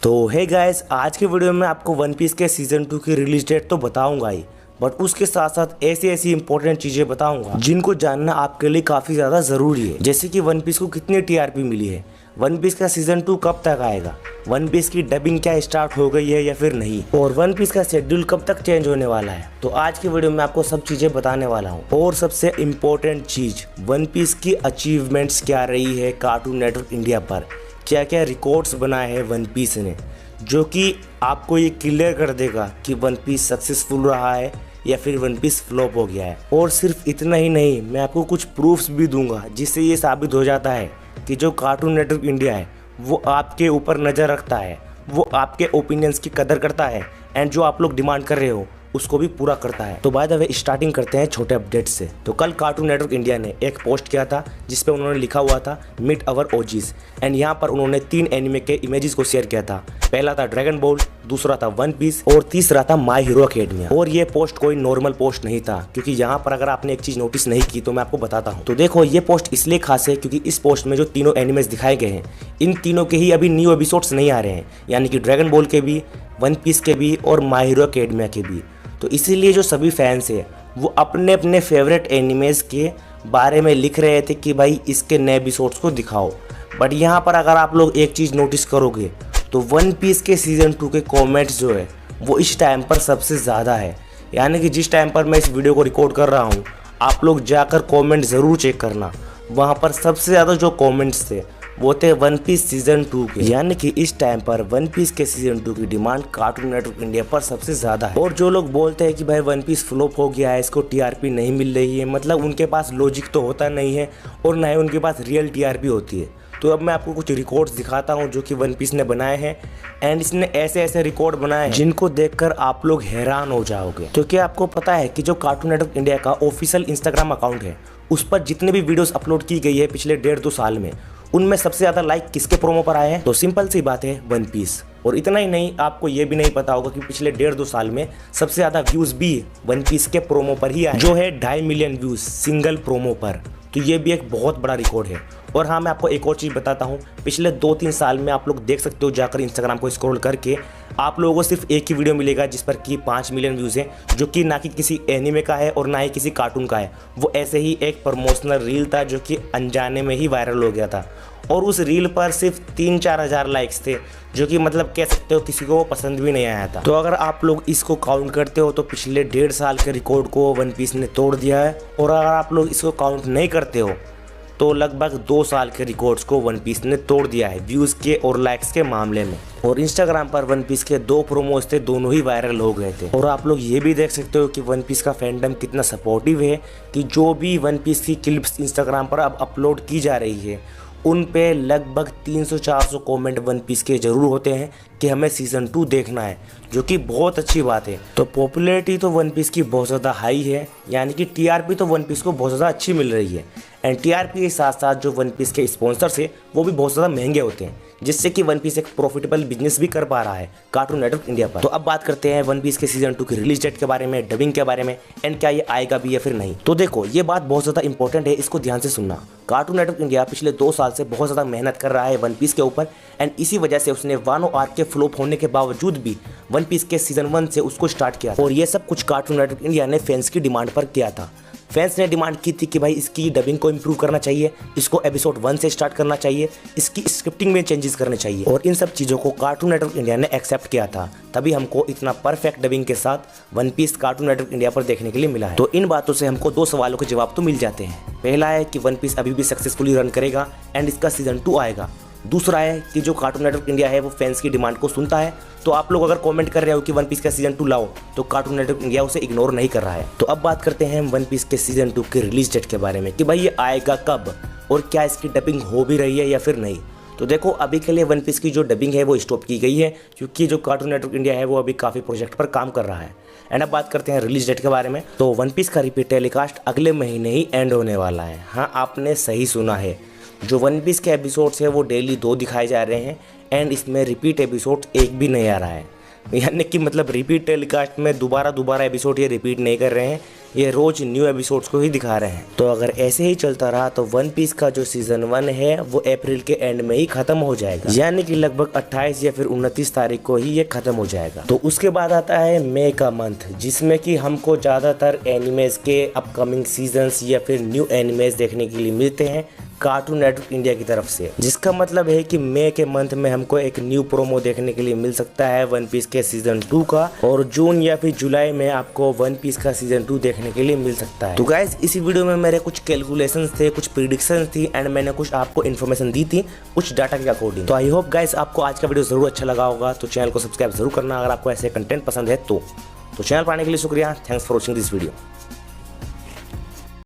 तो hey guys, आज के वीडियो में आपको वन पीस के सीजन 2 की रिलीज डेट तो बताऊंगा ही, बट उसके साथ साथ ऐसी इंपॉर्टेंट चीजें बताऊंगा जिनको जानना आपके लिए काफी ज्यादा जरूरी है। जैसे कि वन पीस को कितनी टीआरपी मिली है, वन पीस का सीजन 2 कब तक आएगा, वन पीस की डबिंग क्या स्टार्ट हो गई है या फिर नहीं, और वन पीस का शेड्यूल कब तक चेंज होने वाला है। तो आज की वीडियो में आपको सब चीजें बताने वाला हूँ। और सबसे इम्पोर्टेंट चीज, वन पीस की अचीवमेंट्स क्या रही है कार्टून नेटवर्क इंडिया पर, क्या क्या रिकॉर्ड्स बनाए हैं वन पीस ने, जो कि आपको ये क्लियर कर देगा कि वन पीस सक्सेसफुल रहा है या फिर वन पीस फ्लॉप हो गया है। और सिर्फ इतना ही नहीं, मैं आपको कुछ प्रूफ्स भी दूंगा जिससे ये साबित हो जाता है कि जो कार्टून नेटवर्क इंडिया है वो आपके ऊपर नज़र रखता है, वो आपके ओपिनियंस की कदर करता है, एंड जो आप लोग डिमांड कर रहे हो उसको भी पूरा करता है। तो बाय द वे स्टार्टिंग करते हैं छोटे अपडेट से। तो कल कार्टून नेटवर्क इंडिया ने एक पोस्ट किया था जिसपे उन्होंने लिखा हुआ था मीट अवर ओजीज, एंड यहाँ पर उन्होंने 3 एनिमे के इमेजेस को शेयर किया था। पहला था ड्रैगन बॉल, दूसरा था वन पीस और तीसरा था माय हीरो एकेडमिया। और ये पोस्ट कोई नॉर्मल पोस्ट नहीं था, क्योंकि यहाँ पर अगर आपने एक चीज नोटिस नहीं की तो मैं आपको बताता हूँ। तो देखो, ये पोस्ट इसलिए खास है क्योंकि इस पोस्ट में जो तीनों एनिमेज दिखाए गए हैं, इन तीनों के ही अभी न्यू एपिसोड्स नहीं आ रहे हैं, यानी कि ड्रैगन बॉल के भी, वन पीस के भी और माय हीरो एकेडमिया के भी। तो इसीलिए जो सभी फैंस हैं वो अपने अपने फेवरेट एनिमेज के बारे में लिख रहे थे कि भाई इसके नए एपिसोड्स को दिखाओ। बट यहाँ पर अगर आप लोग एक चीज़ नोटिस करोगे तो वन पीस के सीजन 2 के कमेंट्स जो है वो इस टाइम पर सबसे ज़्यादा है। यानी कि जिस टाइम पर मैं इस वीडियो को रिकॉर्ड कर रहा हूँ, आप लोग जाकर कमेंट ज़रूर चेक करना। वहाँ पर सबसे ज़्यादा जो कमेंट्स थे वो थे वन पीस सीजन 2 के। यानी कि इस टाइम पर वन पीस के सीजन 2 की डिमांड कार्टून नेटवर्क इंडिया पर सबसे ज्यादा है। और जो लोग बोलते हैं कि भाई वन पीस फ्लॉप हो गया है, इसको टीआरपी नहीं मिल रही है, मतलब उनके पास लॉजिक तो होता नहीं है और ना ही उनके पास रियल टीआरपी होती है। तो अब मैं आपको कुछ रिकॉर्ड्स दिखाता हूँ जो कि वन पीस ने बनाए हैं, एंड इसने ऐसे रिकॉर्ड बनाए हैं जिनको देखकर आप लोग हैरान हो जाओगे। तो क्या आपको पता है कि जो कार्टून नेटवर्क इंडिया का ऑफिशियल इंस्टाग्राम अकाउंट है, उस पर जितने भी वीडियोस अपलोड की गई है पिछले 1.5-2 साल में, उनमें सबसे ज़्यादा लाइक किसके प्रोमो पर आए हैं? तो सिंपल सी बात है, वन पीस। और इतना ही नहीं, आपको ये भी नहीं पता होगा कि पिछले 1.5-2 साल में सबसे ज़्यादा व्यूज़ भी वन पीस के प्रोमो पर ही आए, जो है 2.5 मिलियन व्यूज़ सिंगल प्रोमो पर। तो ये भी एक बहुत बड़ा रिकॉर्ड है। और हाँ, मैं आपको एक और चीज़ बताता हूँ, पिछले 2-3 साल में आप लोग देख सकते हो जाकर इंस्टाग्राम को स्क्रॉल करके, आप लोगों को सिर्फ एक ही वीडियो मिलेगा जिस पर कि 5 मिलियन व्यूज़ हैं, जो कि ना कि किसी एनिमे का है और ना ही किसी कार्टून का है। वो ऐसे ही एक प्रमोशनल रील था जो कि अनजाने में ही वायरल हो गया था, और उस रील पर सिर्फ 3-4 हज़ार लाइक्स थे, जो कि मतलब कह सकते हो किसी को वो पसंद भी नहीं आया था। तो अगर आप लोग इसको काउंट करते हो तो पिछले 1.5 साल के रिकॉर्ड को वन पीस ने तोड़ दिया है। और अगर आप लोग इसको काउंट नहीं करते हो तो लगभग 2 साल के रिकॉर्ड्स को वन पीस ने तोड़ दिया है व्यूज़ के और लाइक्स के मामले में। और इंस्टाग्राम पर वन पीस के 2 प्रोमोज थे, दोनों ही वायरल हो गए थे। और आप लोग ये भी देख सकते हो कि वन पीस का फैंडम कितना सपोर्टिव है, कि जो भी वन पीस की क्लिप्स इंस्टाग्राम पर अब अपलोड की जा रही है उन पे लगभग 300-400 कमेंट वन पीस के जरूर होते हैं कि हमें सीजन 2 देखना है, जो कि बहुत अच्छी बात है। तो पॉपुलैरिटी तो वन पीस की बहुत ज़्यादा हाई है, यानी कि टीआरपी तो वन पीस को बहुत ज़्यादा अच्छी मिल रही है। एंड टीआरपी के साथ साथ जो वन पीस के स्पॉन्सर्स है वो भी बहुत ज़्यादा महंगे होते हैं, जिससे कि वन पीस एक प्रॉफिटेबल बिजनेस भी कर पा रहा है कार्टून नेटवर्क इंडिया पर। तो अब बात करते हैं वन पीस के सीजन 2 की रिलीज डेट के बारे में, डबिंग के बारे में, एंड क्या ये आएगा भी या फिर नहीं। तो देखो, ये बात बहुत ज़्यादा इंपॉर्टेंट है, इसको ध्यान से सुनना। कार्टून नेटवर्क इंडिया पिछले 2 साल से बहुत ज़्यादा मेहनत कर रहा है वन पीस के ऊपर, एंड इसी वजह से उसने वानो आर्क के फ्लॉप होने के बावजूद भी वन पीस के सीजन 1 से उसको स्टार्ट किया। और ये सब कुछ कार्टून नेटवर्क इंडिया ने फैंस की डिमांड पर किया था। फैंस ने डिमांड की थी कि भाई इसकी डबिंग को इम्प्रूव करना चाहिए, इसको एपिसोड 1 से स्टार्ट करना चाहिए, इसकी स्क्रिप्टिंग में चेंजेस करने चाहिए। और इन सब चीज़ों को कार्टून नेटवर्क इंडिया ने एक्सेप्ट किया था, तभी हमको इतना परफेक्ट डबिंग के साथ One Piece Cartoon Network India पर देखने के लिए मिला है। तो इन बातों से हमको 2 सवालों के जवाब तो मिल जाते हैं। पहला है कि वन पीस अभी भी सक्सेसफुली रन करेगा एंड इसका सीजन 2 आएगा। दूसरा है कि जो कार्टून नेटवर्क इंडिया है वो फैंस की डिमांड को सुनता है। तो आप लोग अगर कमेंट कर रहे हो कि वन पीस का सीजन 2 लाओ, तो कार्टून नेटवर्क इंडिया उसे इग्नोर नहीं कर रहा है। तो अब बात करते हैं वन पीस के सीजन 2 की रिलीज डेट के बारे में, कि भाई ये आएगा कब और क्या इसकी डबिंग हो भी रही है या फिर नहीं। तो देखो, अभी के लिए वन पीस की जो डबिंग है वो स्टॉप की गई है, क्योंकि जो कार्टून नेटवर्क इंडिया है वो अभी काफ़ी प्रोजेक्ट पर काम कर रहा है। एंड अब बात करते हैं रिलीज डेट के बारे में। तो वन पीस का रिपीट टेलीकास्ट अगले महीने ही एंड होने वाला है। हाँ, आपने सही सुना है, जो वन पीस के एपिसोड्स है वो डेली 2 दिखाए जा रहे हैं, एंड इसमें रिपीट एपिसोड एक भी नहीं आ रहा है। यानी कि मतलब रिपीट टेलीकास्ट में दोबारा एपिसोड ये रिपीट नहीं कर रहे हैं, ये रोज न्यू एपिसोड्स को ही दिखा रहे हैं। तो अगर ऐसे ही चलता रहा तो वन पीस का जो सीजन 1 है वो अप्रैल के एंड में ही खत्म हो जाएगा, यानी कि लगभग 28 या फिर 29 तारीख को ही ये खत्म हो जाएगा। तो उसके बाद आता है मई का मंथ, जिसमें कि हमको ज्यादातर एनिमेज के अपकमिंग सीजन्स या फिर न्यू एनिमेज देखने के लिए मिलते हैं कार्टून नेटवर्क इंडिया की तरफ से, जिसका मतलब है कि मई के मंथ में हमको एक न्यू प्रोमो देखने के लिए मिल सकता है वन पीस के सीजन 2 का, और जून या फिर जुलाई में आपको वन पीस का सीजन 2 देखने के लिए मिल सकता है। तो गाइस इसी वीडियो में मेरे कुछ कैलकुलेशंस थे, कुछ प्रिडिक्शंस थी एंड मैंने कुछ आपको इन्फॉर्मेशन दी थी कुछ डाटा के अकॉर्डिंग। तो आई होप गाइस आपको आज का वीडियो जरूर अच्छा लगा होगा। तो चैनल को सब्सक्राइब जरूर करना अगर आपको ऐसे कंटेंट पसंद है तो चैनल पर आने के लिए शुक्रिया। Thanks for watching this video.